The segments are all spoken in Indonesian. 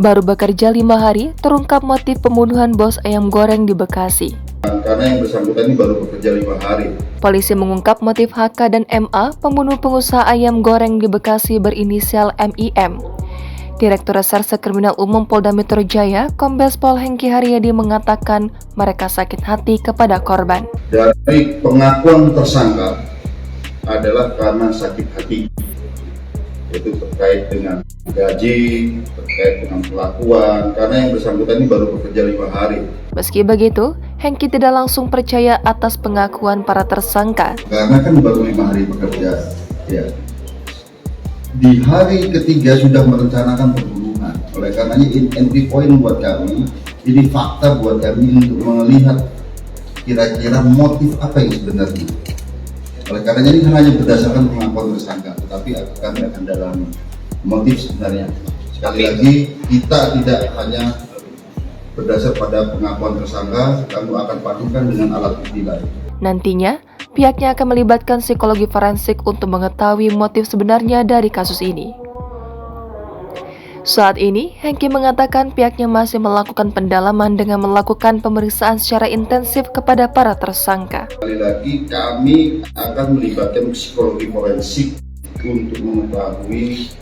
Baru bekerja 5 hari, terungkap motif pembunuhan bos ayam goreng di Bekasi. Karena yang bersangkutan ini baru bekerja 5 hari. Polisi mengungkap motif HK dan MA, pembunuh pengusaha ayam goreng di Bekasi berinisial MIM. Direktur Reserse Kriminal Umum Polda Metro Jaya, Kombes Pol Hengki Haryadi mengatakan mereka sakit hati kepada korban. Dari pengakuan tersangka adalah karena sakit hati, itu terkait dengan gaji, terkait dengan pelakuan, karena yang bersangkutan ini baru bekerja 5 hari. Meski begitu, Hengki tidak langsung percaya atas pengakuan para tersangka. Karena kan baru 5 hari bekerja, ya. Di hari ketiga sudah merencanakan pembunuhan. Oleh karenanya entry point buat kami, ini fakta buat kami untuk melihat kira-kira motif apa yang sebenarnya. Oleh karenanya ini hanya berdasarkan pengakuan tersangka, tetapi kami akan dalami motif sebenarnya. Sekali lagi, kita tidak hanya berdasar pada pengakuan tersangka, kami akan padukan dengan alat bukti lain. Nantinya, pihaknya akan melibatkan psikologi forensik untuk mengetahui motif sebenarnya dari kasus ini. Saat ini, Hengki mengatakan pihaknya masih melakukan pendalaman dengan melakukan pemeriksaan secara intensif kepada para tersangka. Sekali lagi, kami akan melibatkan psikologi forensik untuk mengetahui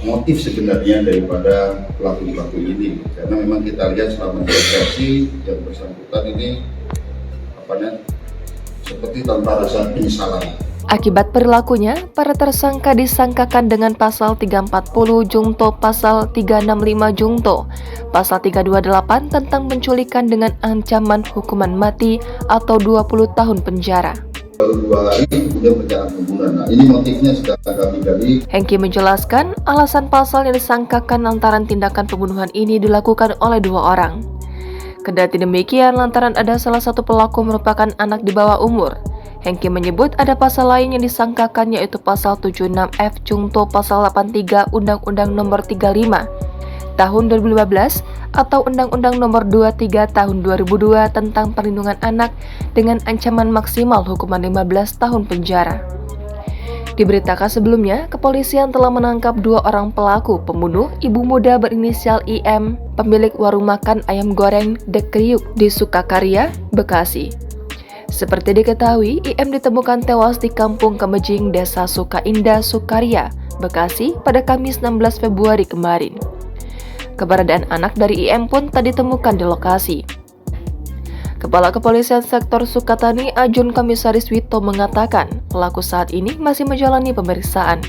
motif sebenarnya daripada pelaku-pelaku ini. Karena memang kita lihat selama investigasi yang bersangkutan ini seperti tanpa rasa penyesalan. Akibat perilakunya, para tersangka disangkakan dengan pasal 340 Jungto, pasal 365 Jungto, pasal 328 tentang penculikan dengan ancaman hukuman mati atau 20 tahun penjara. Baru 2 hari kemudian perencanaan pembunuhan. Nah, ini motifnya sedang kami gali. Hengki menjelaskan alasan pasal yang disangkakan lantaran tindakan pembunuhan ini dilakukan oleh 2 orang. Kendati demikian, lantaran ada salah satu pelaku merupakan anak di bawah umur. Hengki menyebut ada pasal lain yang disangkakan yaitu pasal 76F Jungto pasal 83 Undang-Undang Nomor 35 Tahun 2015 atau Undang-Undang Nomor 23 Tahun 2002 tentang perlindungan anak dengan ancaman maksimal hukuman 15 tahun penjara. Diberitakan sebelumnya, kepolisian telah menangkap 2 orang pelaku pembunuh ibu muda berinisial IM, pemilik warung makan ayam goreng The Kriuk di Sukakarya, Bekasi. Seperti diketahui, IM ditemukan tewas di Kampung Kemejing, Desa Sukaindah, Sukarya, Bekasi pada Kamis 16 Februari kemarin. Keberadaan anak dari IM pun tak ditemukan di lokasi. Kepala Kepolisian Sektor Sukatani Ajun Komisaris Wito mengatakan pelaku saat ini masih menjalani pemeriksaan.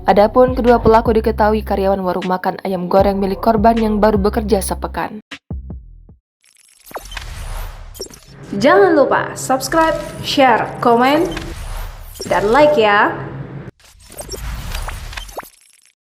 Adapun kedua pelaku diketahui karyawan warung makan ayam goreng milik korban yang baru bekerja sepekan. Jangan lupa subscribe, share, komen, dan like ya!